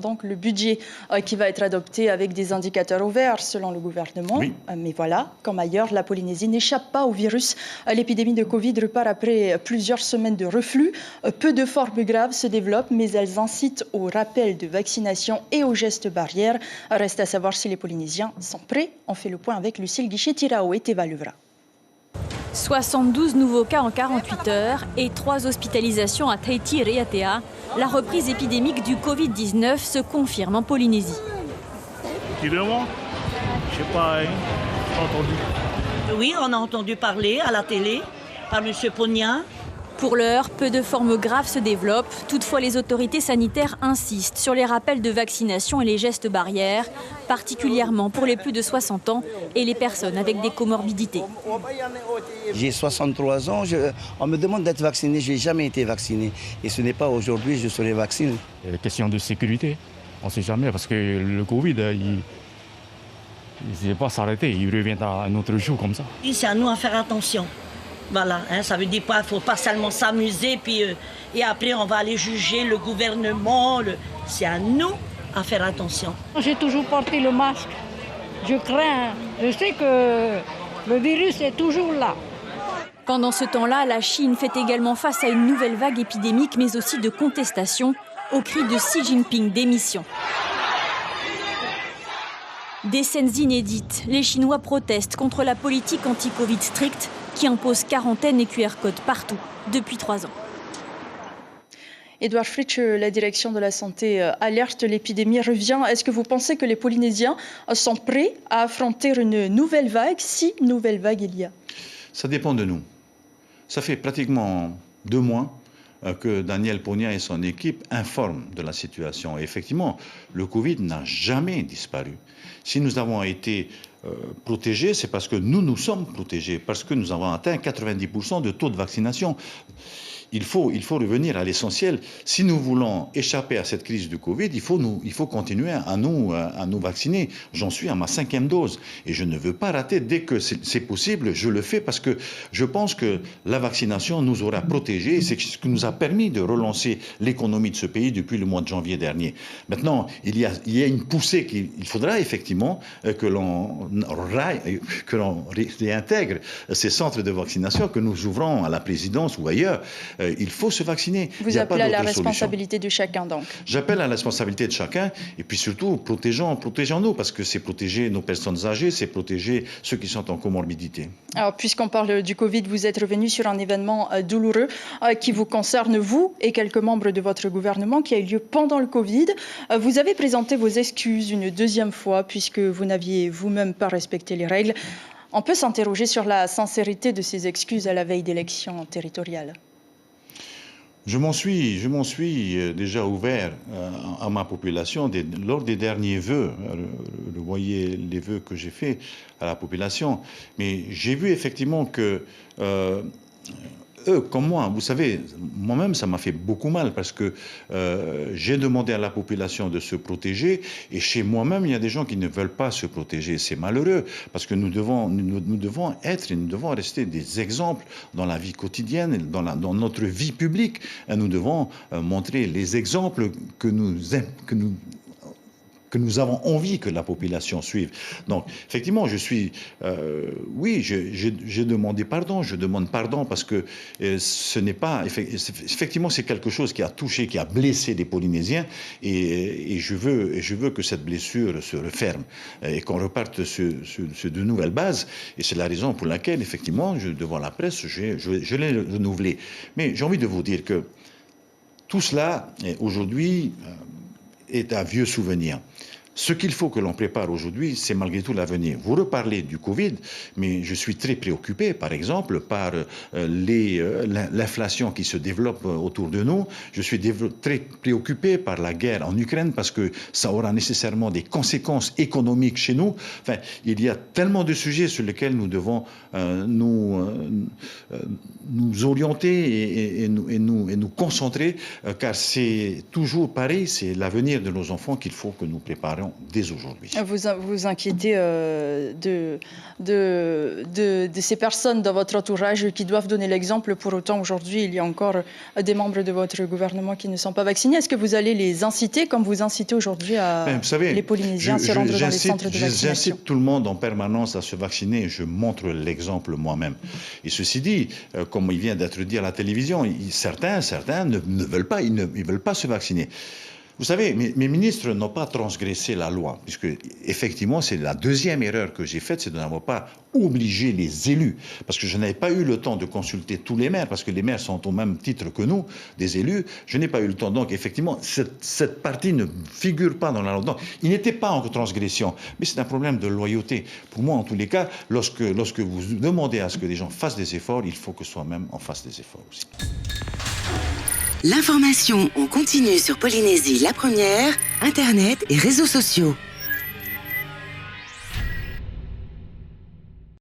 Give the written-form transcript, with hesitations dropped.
Donc le budget qui va être adopté avec des indicateurs ouverts selon le gouvernement. Oui. Mais voilà, comme ailleurs, la Polynésie n'échappe pas au virus. L'épidémie de Covid repart après plusieurs semaines de reflux. Peu de formes graves se développent, mais elles incitent au rappel de vaccination et aux gestes barrières. Reste à savoir si les Polynésiens sont prêts. On fait le point avec Lucille Guichet-Tirao et Teva Luvra. 72 nouveaux cas en 48 heures et 3 hospitalisations à Tahiti et Raiatea. La reprise épidémique du Covid-19 se confirme en Polynésie. Tu demandes? Je sais pas, hein. J'ai entendu. Oui, on a entendu parler à la télé par M. Pogna. Pour l'heure, peu de formes graves se développent. Toutefois, les autorités sanitaires insistent sur les rappels de vaccination et les gestes barrières, particulièrement pour les plus de 60 ans et les personnes avec des comorbidités. J'ai 63 ans, on me demande d'être vacciné, je n'ai jamais été vacciné. Et ce n'est pas aujourd'hui que je serai vacciné. Question de sécurité, on ne sait jamais parce que le Covid, il ne va pas s'arrêter, il revient à un autre jour comme ça. C'est à nous à faire attention. Voilà, hein, ça veut dire quoi? Il ne faut pas seulement s'amuser et après on va aller juger le gouvernement. C'est à nous à faire attention. J'ai toujours porté le masque. Je crains, je sais que le virus est toujours là. Pendant ce temps-là, la Chine fait également face à une nouvelle vague épidémique, mais aussi de contestation, au cri de Xi Jinping démission. Des scènes inédites, les Chinois protestent contre la politique anti-Covid stricte qui impose quarantaine et QR code partout depuis 3 ans. Edouard Fritsch, la direction de la santé alerte, l'épidémie revient. Est-ce que vous pensez que les Polynésiens sont prêts à affronter une nouvelle vague, si nouvelle vague il y a? Ça dépend de nous. Ça fait pratiquement 2 mois que Daniel Pogna et son équipe informent de la situation. Et effectivement, le Covid n'a jamais disparu. Si nous avons été protégés, c'est parce que nous sommes protégés, parce que nous avons atteint 90% de taux de vaccination. Il faut revenir à l'essentiel. Si nous voulons échapper à cette crise du Covid, il faut continuer à nous vacciner. J'en suis à ma 5e dose et je ne veux pas rater. Dès que c'est possible, je le fais parce que je pense que la vaccination nous aura protégés. C'est ce qui nous a permis de relancer l'économie de ce pays depuis le mois de janvier dernier. Maintenant, il y a une poussée qu'il faudra effectivement que l'on réintègre ces centres de vaccination que nous ouvrons à la présidence ou ailleurs. Il faut se vacciner. Vous appelez à la responsabilité de chacun, donc? J'appelle à la responsabilité de chacun et puis surtout, protégeons-nous parce que c'est protéger nos personnes âgées, c'est protéger ceux qui sont en comorbidité. Alors, puisqu'on parle du Covid, vous êtes revenu sur un événement douloureux qui vous concerne, vous et quelques membres de votre gouvernement, qui a eu lieu pendant le Covid. Vous avez présenté vos excuses une 2e fois puisque vous n'aviez vous-même pas respecté les règles. On peut s'interroger sur la sincérité de ces excuses à la veille d'élections territoriales. Je m'en suis déjà ouvert à ma population lors des derniers vœux. Vous voyez les vœux que j'ai faits à la population. Mais j'ai vu effectivement que eux, comme moi, vous savez, moi-même, ça m'a fait beaucoup mal parce que j'ai demandé à la population de se protéger et chez moi-même, il y a des gens qui ne veulent pas se protéger. C'est malheureux parce que nous devons rester des exemples dans la vie quotidienne, dans notre vie publique. Nous devons montrer les exemples que nous avons envie que la population suive. Donc, effectivement, j'ai demandé pardon. Je demande pardon parce que ce n'est pas... Effectivement, c'est quelque chose qui a touché, qui a blessé les Polynésiens et je veux que cette blessure se referme et qu'on reparte sur de nouvelles bases. Et c'est la raison pour laquelle, effectivement, devant la presse, je l'ai renouvelé. Mais j'ai envie de vous dire que tout cela, aujourd'hui, est un vieux souvenir. Ce qu'il faut que l'on prépare aujourd'hui, c'est malgré tout l'avenir. Vous reparlez du Covid, mais je suis très préoccupé, par exemple, par l'inflation qui se développe autour de nous. Je suis très préoccupé par la guerre en Ukraine parce que ça aura nécessairement des conséquences économiques chez nous. Enfin, il y a tellement de sujets sur lesquels nous devons nous orienter et nous concentrer, car c'est toujours pareil, c'est l'avenir de nos enfants qu'il faut que nous préparions vaccination dès aujourd'hui. Vous inquiétez de ces personnes dans votre entourage qui doivent donner l'exemple. Pour autant, aujourd'hui, il y a encore des membres de votre gouvernement qui ne sont pas vaccinés. Est-ce que vous allez les inciter, comme vous incitez aujourd'hui les Polynésiens à se rendre dans les centres de vaccination? J'incite tout le monde en permanence à se vacciner et je montre l'exemple moi-même. Et ceci dit, comme il vient d'être dit à la télévision, certains ne veulent pas, ils ne veulent pas se vacciner. Vous savez, mes ministres n'ont pas transgressé la loi, puisque effectivement, c'est la deuxième erreur que j'ai faite, c'est de n'avoir pas obligé les élus, parce que je n'avais pas eu le temps de consulter tous les maires, parce que les maires sont au même titre que nous, des élus. Je n'ai pas eu le temps. Donc, effectivement, cette partie ne figure pas dans la loi. Donc, il n'était pas en transgression, mais c'est un problème de loyauté. Pour moi, en tous les cas, lorsque vous demandez à ce que les gens fassent des efforts, il faut que soi-même on fasse des efforts aussi. L'information en continu sur Polynésie la première, Internet et réseaux sociaux.